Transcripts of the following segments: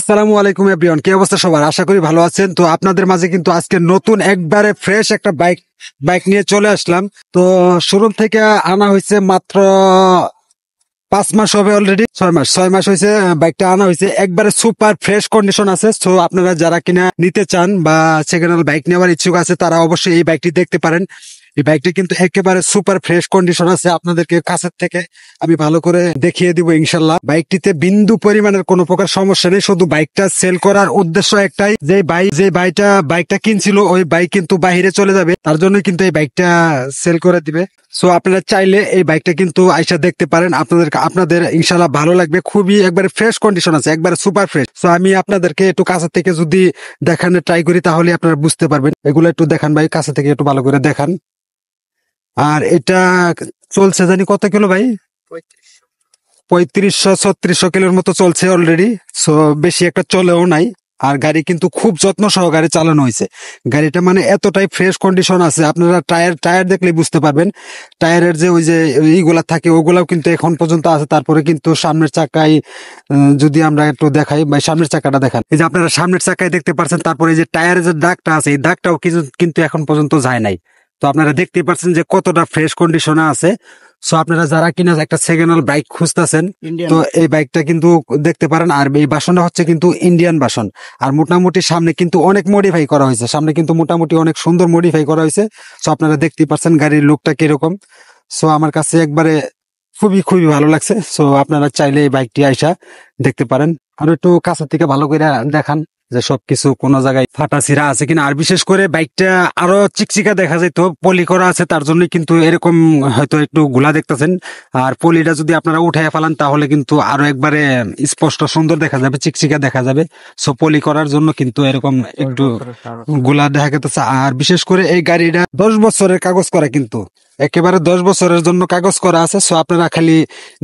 আসসালামু আলাইকুম এভরিওয়ান, কি অবস্থা সবার? আশা করি ভালো আছেন। তো আপনাদের মাঝে কিন্তু আজকে নতুন একবারে ফ্রেশ একটা বাইক নিয়ে চলে আসলাম। তো শোরুম থেকে আনা হয়েছে মাত্র 5 মাস হবে, অলরেডি 6 মাস হয়েছে। বাইকটা আনা হয়েছে, একবারে সুপার ফ্রেশ কন্ডিশন আছে। তো আপনারা যারা কিনা নিতে চান বা সেকেন্ড হ্যান্ড বাইক নেওয়ার ইচ্ছুক আছে, তারা অবশ্যই এই বাইকটি দেখতে পারেন। এই বাইকটি কিন্তু একেবারে সুপার ফ্রেশ কন্ডিশন আছে। আপনাদেরকে কাছের থেকে আমি ভালো করে দেখিয়ে দিব ইনশাল্লাহ। বাইকটিতে বিন্দু পরিমাণের কোনো প্রকার সমস্যা নেই। শুধু বাইকটা সেল করার উদ্দেশ্য একটাই, যে বাইকটা কিনছিল ওই বাইক কিন্তু বাহিরে চলে যাবে, তার জন্য কিন্তু এই বাইকটা সেল করে দিবে। সো আপনারা চাইলে এই বাইকটা কিন্তু আইসা দেখতে পারেন, আপনাদের ইনশাল্লাহ ভালো লাগবে। খুবই একবারে ফ্রেশ কন্ডিশন আছে, একবারে সুপার ফ্রেশ। সো আমি আপনাদেরকে একটু কাছে থেকে যদি দেখানোর ট্রাই করি তাহলে আপনারা বুঝতে পারবেন। এগুলো একটু দেখান ভাই, কাছে থেকে একটু ভালো করে দেখান। আর এটা চলছে জানি কত কিলো ভাই? 3500-3600 কিলোর মতো চলছে অলরেডি। সো বেশি একটা চলেও নাই। আর গাড়ি কিন্তু খুব যত্ন সহকারে চালানো হয়েছে। গাড়িটা মানে এতটাই ফ্রেশ কন্ডিশন আছে, আপনারা টায়ার দেখলেই বুঝতে পারবেন। টায়ারের যে ওই যে ইগুলা থাকে ওগুলাও কিন্তু এখন পর্যন্ত আছে। তারপরে কিন্তু সামনের চাকায় যদি আমরা একটু দেখাই, ভাই সামনের চাকাটা দেখান। এই যে আপনারা সামনের চাকায় দেখতে পাচ্ছেন। তারপরে এই যে টায়ারের যে দাগটা আছে, এই দাগটাও কিন্তু এখন পর্যন্ত যায় নাই। তো আপনারা দেখতে পাচ্ছেন যে কতটা ফ্রেশ কন্ডিশনে আছে। সো আপনারা যারা কিনা একটা সেকেন্ড হ্যান্ড বাইক খুঁজতেছেন, তো এই বাইকটা কিন্তু দেখতে পারেন। আর এই বাসনটা হচ্ছে কিন্তু ইন্ডিয়ান বাসন। আর মোটামুটি সামনে কিন্তু অনেক মডিফাই করা হয়েছে, সামনে কিন্তু মোটামুটি অনেক সুন্দর মডিফাই করা হয়েছে। সো আপনারা দেখতেই পাচ্ছেন গাড়ির লুকটা কিরকম। সো আমার কাছে একবারে খুবই খুবই ভালো লাগছে। সো আপনারা চাইলে এই বাইকটি আইসা দেখতে পারেন। আর একটু কাছের থেকে ভালো করে দেখান যে সবকিছু কোনো জায়গায় ফাটা ছিঁড়া আছে কিনা। আর বিশেষ করে বাইকটা আরো চিকচিকা দেখা যায়, তো পলি করা আছে, তার জন্য কিন্তু এরকম হয়তো একটু গুলা দেখতেছেন। আর পলিটা যদি আপনারা উঠাই ফেলান তাহলে কিন্তু আরো একবারে স্পষ্ট সুন্দর দেখা যাবে, চিকচিকা দেখা যাবে। সো পলি করার জন্য কিন্তু এরকম একটু গুলা দেখা গেছে। আর বিশেষ করে এই গাড়িটা 10 বছরের কাগজ করা, কিন্তু একেবারে 10 বছরের জন্য কাগজ করা আছে। সো আপনারা খালি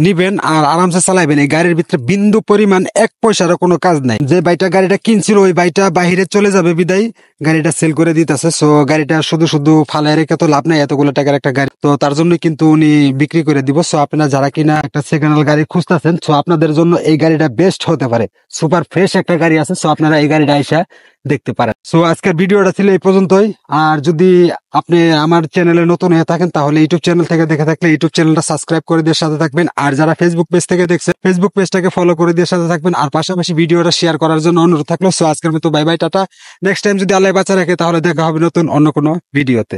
নিবেন আর আরামসে চালাইবেন। এই গাড়ির ভিতরে বিন্দু পরিমাণ 1 পয়সারও কোনো কাজ নাই। যে গাড়িটা কিনছিল ওই বাইটা বাহিরে চলে যাবে বিদায় গাড়িটা সেল করে দিতেছে। সো গাড়িটা শুধু শুধু ফালায় রেখে তো লাভ নাই, এতগুলো টাকার একটা গাড়ি। তো তার জন্য কিন্তু উনি বিক্রি করে দিব। সো আপনারা যারা কিনা একটা সেকেন্ড হ্যান্ড গাড়ি খুঁজতেছেন, সো আপনাদের জন্য এই গাড়িটা বেস্ট হতে পারে। সুপার ফ্রেশ একটা গাড়ি আছে। সো আপনারা এই গাড়িটা আইসা দেখতে পারেন। সো আজকের ভিডিওটা ছিল এই পর্যন্তই। আর যদি আপনি আমার চ্যানেলে নতুন হয়ে থাকেন তাহলে ইউটিউব চ্যানেল থেকে দেখে থাকলে ইউটিউব চ্যানেলটা সাবস্ক্রাইব করে দিয়ে সাথে থাকবেন। আর যারা ফেসবুক পেজ থেকে দেখছে ফেসবুক পেজটাকে ফলো করে দিয়ে সাথে থাকবেন। আর পাশাপাশি ভিডিওটা শেয়ার করার জন্য অনুরোধ থাকলো। সো আজকের মতো bye bye, tata. Next time যদি আল্লাহ বাঁচা রাখে তাহলে দেখা হবে নতুন অন্য কোনো ভিডিওতে।